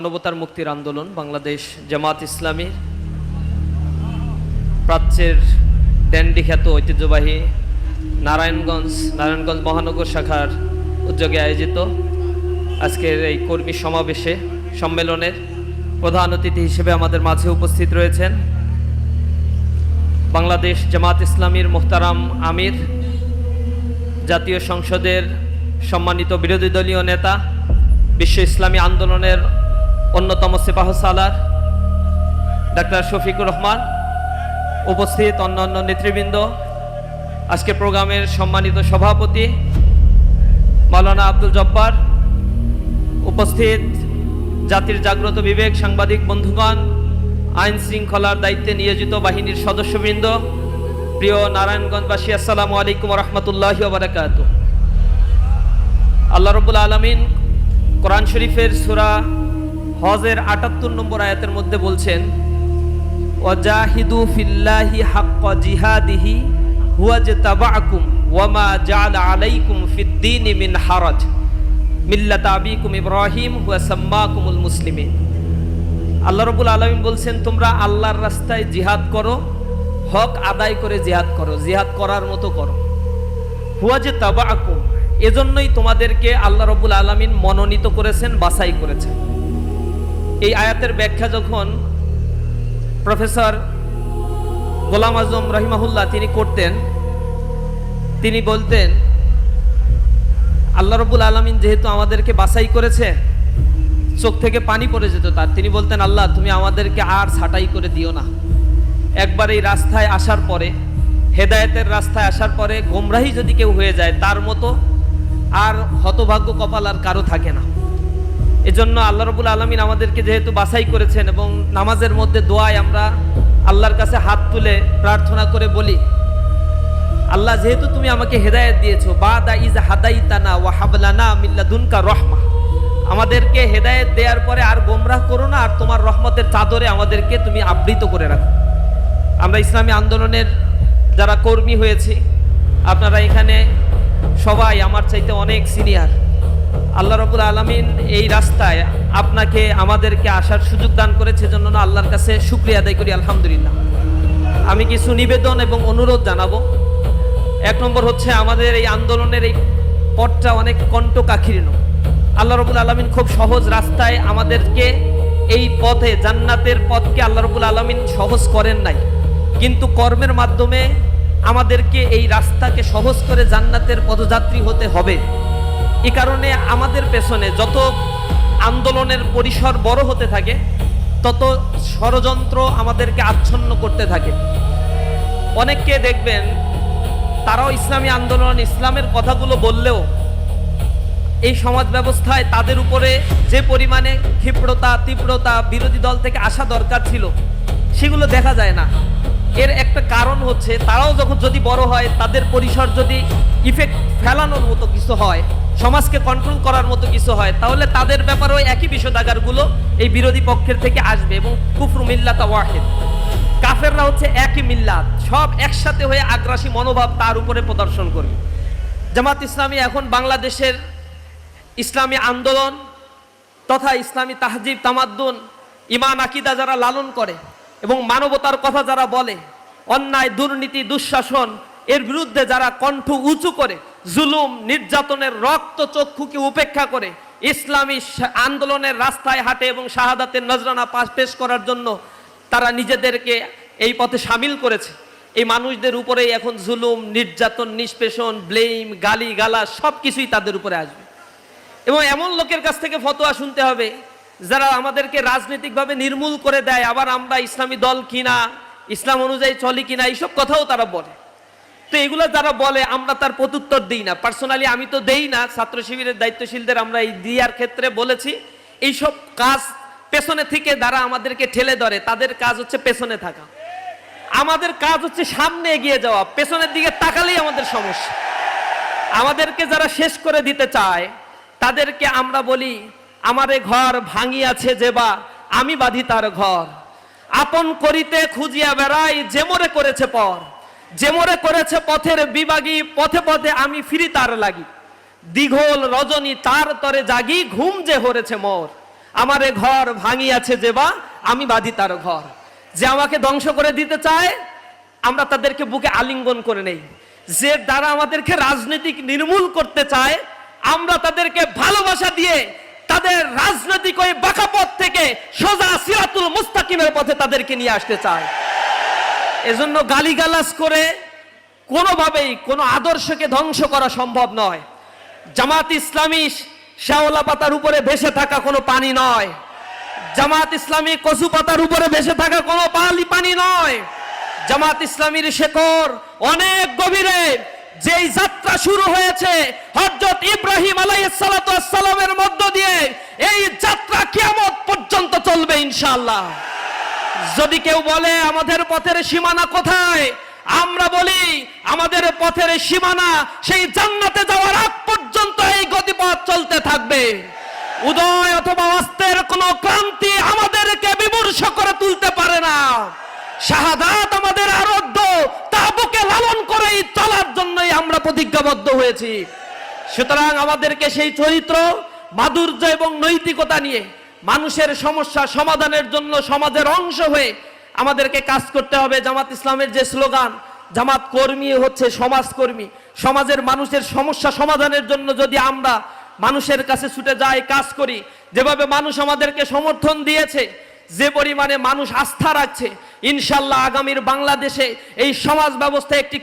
মানবতার মুক্তির আন্দোলন বাংলাদেশ জামাত ইসলামীর প্রাচ্যের ড্যান্ডি খ্যাত ঐতিহ্যবাহী নারায়ণগঞ্জ মহানগর শাখার উদ্যোগে আয়োজিত আজকের এই কর্মী সমাবেশে সম্মেলনের প্রধান অতিথি হিসেবে আমাদের মাঝে উপস্থিত রয়েছেন বাংলাদেশ জামাত ইসলামীর মোহতারাম আমির, জাতীয় সংসদের সম্মানিত বিরোধী দলীয় নেতা, বিশ্ব ইসলামী আন্দোলনের অন্যতম সিপাহসালার ডাক্তার শফিকুর রহমান, উপস্থিত অন্যান্য নেতৃবৃন্দ, আজকে প্রোগ্রামের সম্মানিত সভাপতি মাওলানা আব্দুল জব্বার, উপস্থিত জাতির জাগ্রত বিবেক সাংবাদিক বন্ধুগণ, আইন শৃঙ্খলার দায়িত্বে নিয়োজিত বাহিনীর সদস্যবৃন্দ, প্রিয় নারায়ণগঞ্জবাসী, আসসালামু আলাইকুম ওয়া রাহমাতুল্লাহি ওয়া বারাকাতুহু। আল্লাহ রাব্বুল আলামিন কোরআন শরীফের সূরা হজের ৭৮ নম্বর আয়াতের মধ্যে বলছেন, ওয়াজাহিদু ফিল্লাহি হাক্কা জিহাদিহি হুয়া জাতাবাকুম ওয়া মা জাআলা আলাইকুম ফিদ-দীনি মিন হারাজ মিল্লাতা আবিকুম ইব্রাহিম হুয়া সাম্মাকুমুল মুসলিমিন। আল্লাহ রাব্বুল আলামিন বলছেন, তোমরা আল্লাহর রাস্তায় জিহাদ করো, হক আদায় করে জিহাদ করো, জিহাদ করার মতো করো। হুয়া জাতাবাকুম, এজন্যই তোমাদেরকে আল্লাহ রাব্বুল আলামিন মনোনীত করেছেন, বাছাই করেছেন। এই আয়াতের ব্যাখ্যা যখন প্রফেসর গোলাম আজম রহিমাহুল্লাহ তিনি করতেন, তিনি বলতেন আল্লাহ রাব্বুল আলামিন যেহেতু আমাদেরকে বাছাই করেছে, চোখ থেকে পানি পড়ে যেত তার। তিনি বলতেন, আল্লাহ তুমি আমাদেরকে আর ছাঁটাই করে দিও না। একবার এই রাস্তায় আসার পরে, হেদায়েতের রাস্তায় আসার পরে গোমরাহি যদি কেউ হয়ে যায়, তার মতো আর হতভাগ্য কপাল আর কারো থাকে না। এজন্য আল্লাহ রাব্বুল আলামিন আমাদেরকে যেহেতু বাছাই করেছেন, এবং নামাজের মধ্যে দোয়ায় আমরা আল্লাহর কাছে হাত তুলে প্রার্থনা করে বলি, আল্লাহ যেহেতু তুমি আমাকে হেদায়েত দিয়েছো, বাদা ইজ হাদাইতানা ওয়া হাবলানা মিন লাদুনকা রাহমা, আমাদেরকে হেদায়েত দেওয়ার পরে আর গোমরাহ করো না, আর তোমার রহমতের চাদরে আমাদেরকে তুমি আবৃত করে রাখো। আমরা ইসলামী আন্দোলনের যারা কর্মী হয়েছি, আপনারা এখানে সবাই আমার চাইতে অনেক সিনিয়র। আল্লাহ রাব্বুল আলামিন এই রাস্তায় আপনাকে আমাদেরকে আসার সুযোগ দান করেছে, জন্য আল্লাহর কাছে শুকরিয়া আদায় করি, আলহামদুলিল্লাহ। আমি কিছু নিবেদন এবং অনুরোধ জানাবো। এক নম্বর হচ্ছে, আমাদের এই আন্দোলনের এই পথটা অনেক কণ্টকাকীর্ণ। আল্লাহ রাব্বুল আলামিন খুব সহজ রাস্তায় আমাদেরকে এই পথে, জান্নাতের পথকে আল্লাহ রাব্বুল আলামিন সহজ করেন নাই, কিন্তু কর্মের মাধ্যমে আমাদেরকে এই রাস্তাকে সহজ করে জান্নাতের পদযাত্রী হতে হবে। এই কারণে আমাদের পেছনে যত আন্দোলনের পরিসর বড় হতে থাকে, তত ষড়যন্ত্র আমাদেরকে আচ্ছন্ন করতে থাকে। অনেককে দেখবেন তারাও ইসলামী আন্দোলন, ইসলামের কথাগুলো বললেও এই সমাজ ব্যবস্থায় তাদের উপরে যে পরিমাণে ক্ষিপ্রতা, তীব্রতা বিরোধী দল থেকে আসা দরকার ছিল, সেগুলো দেখা যায় না। এর একটা কারণ হচ্ছে, তারাও যখন যদি বড় হয়, তাদের পরিসর যদি ইফেক্ট ফেলানোর মতো কিছু হয়, সমাজকে কন্ট্রোল করার মতো কিছু হয়, তাহলে তাদের ব্যাপারেও একই বিষোদাগারগুলো এই বিরোধী পক্ষের থেকে আসবে। এবং কুফরু মিল্লাত ওয়াহিদ, কাফেররা হচ্ছে একই মিল্লাত, সব একসাথে হয়ে আগ্রাসী মনোভাব তার উপরে প্রদর্শন করবে। জামাত ইসলামী এখন বাংলাদেশের ইসলামী আন্দোলন তথা ইসলামী তাহজিব তামাদ্দুন, ইমান আকিদা যারা লালন করে এবং মানবতার কথা যারা বলে, অন্যায় দুর্নীতি দুঃশাসন এর বিরুদ্ধে যারা কণ্ঠ উঁচু করে, জুলুম নির্যাতনের রক্ত চক্ষুকে উপেক্ষা করে ইসলামী আন্দোলনের রাস্তায় হাঁটে এবং শাহাদাতের নজরানা পেশ করার জন্য তারা নিজেদেরকে এই পথে সামিল করেছে, এই মানুষদের উপরেই এখন জুলুম নির্যাতন নিষ্পেষণ ব্লেম গালি গালা সব কিছুই তাদের উপরে আসবে। এবং এমন লোকের কাছ থেকে ফতোয়া শুনতে হবে যারা আমাদেরকে রাজনৈতিকভাবে নির্মূল করে দেয়, আবার আমরা ইসলামী দল কিনা, ইসলাম অনুযায়ী চলি কিনা, এইসব কথাও তারা বলে। তো এগুলো যারা বলে আমরা তার প্রত্যুত্তর দিই না, পার্সোনালি আমি তো দেই না। ছাত্র শিবিরের দায়িত্বশীলদের আমরা এই দিয়ার ক্ষেত্রে বলেছি, এইসব কাজ পেছনে থেকে যারা আমাদেরকে ঠেলে ধরে, তাদের কাজ হচ্ছে পেছনে থাকা, আমাদের কাজ হচ্ছে সামনে এগিয়ে যাওয়া। পেছনের দিকে তাকালেই আমাদের সমস্যা। আমাদেরকে যারা শেষ করে দিতে চায়, তাদেরকে আমরা বলি, আমারে ঘর ভাঙিয়াছে যেবা আমি বাঁধি তার ঘর, আপন করিতে খুঁজিয়া বেড়াই যে মোরে করেছে পর, যে মোরে করেছে পথের বিভাগী, পথে পথে আমি ফিরি তার লাগি, দীঘল রজনী তার তরে জাগি, ঘুম যে হরেছে মোর, আমারে ঘর ভাঙিয়াছে যে বা আমি বাঁধি তার ঘর। যে আমাকে ধ্বংস করে দিতে চায় আমরা তাদেরকে বুকে আলিঙ্গন করে নেই। যে দ্বারা আমাদেরকে রাজনৈতিক নির্মূল করতে চায় আমরা তাদেরকে ভালোবাসা দিয়ে তাদের রাজনৈতিক ওই বাঁকা পথ থেকে সোজা সিরাতুল মুস্তাকিমের পথে তাদেরকে নিয়ে আসতে চায়। এজন্য গালিগালাজ করে কোনোভাবেই কোনো আদর্শকে ধ্বংস করা সম্ভব নয়। জামাত ইসলামী শ্যাওলা পাতার উপরে ভেসে থাকা কোনো পানি নয়। জামাত ইসলামী কচু পাতার উপরে ভেসে থাকা কোনো পানি নয়। জামাত ইসলামীর শেকড় অনেক গভীরে। যেই যাত্রা শুরু হয়েছে হযরত ইব্রাহিম আলাইহিস সালাতু ওয়াস সালামের মধ্য দিয়ে, এই যাত্রা কিয়ামত পর্যন্ত চলবে ইনশাআল্লাহ। যদি কেউ বলে আমাদের পথের সীমানা কোথায়, আমরা বলি আমাদের পথের সীমানা সেই জান্নাতে যাওয়ার আগ পর্যন্ত এই গতিপথ চলতে থাকবে। উদয় অথবা অস্তের কোনো ক্রান্তি আমাদেরকে বিমর্ষ করে তুলতে পারে না। শাহাদাত আমাদের আরাধ্য, তা বুকে লালন করেই চলার জন্যই আমরা প্রতিজ্ঞাবদ্ধ হয়েছি। সুতরাং আমাদেরকে সেই চরিত্র, মাধুর্য এবং নৈতিকতা নিয়ে মানুষের সমস্যা সমাধানের জন্য সমাজের অংশ হয়ে আমাদেরকে কাজ করতে হবে। জামাত ইসলামের যে স্লোগান, জামাত কর্মী হচ্ছে সমাজকর্মী। সমাজের মানুষের সমস্যা সমাধানের জন্য যদি আমরা মানুষের কাছে ছুটে যাই, কাজ করি, যেভাবে মানুষ আমাদেরকে সমর্থন দিয়েছে, যে পরিমাণে মানুষ আস্থা রাখছে, ইনশাআল্লাহ আগামীর বাংলাদেশে এই সমাজ ব্যবস্থা একটি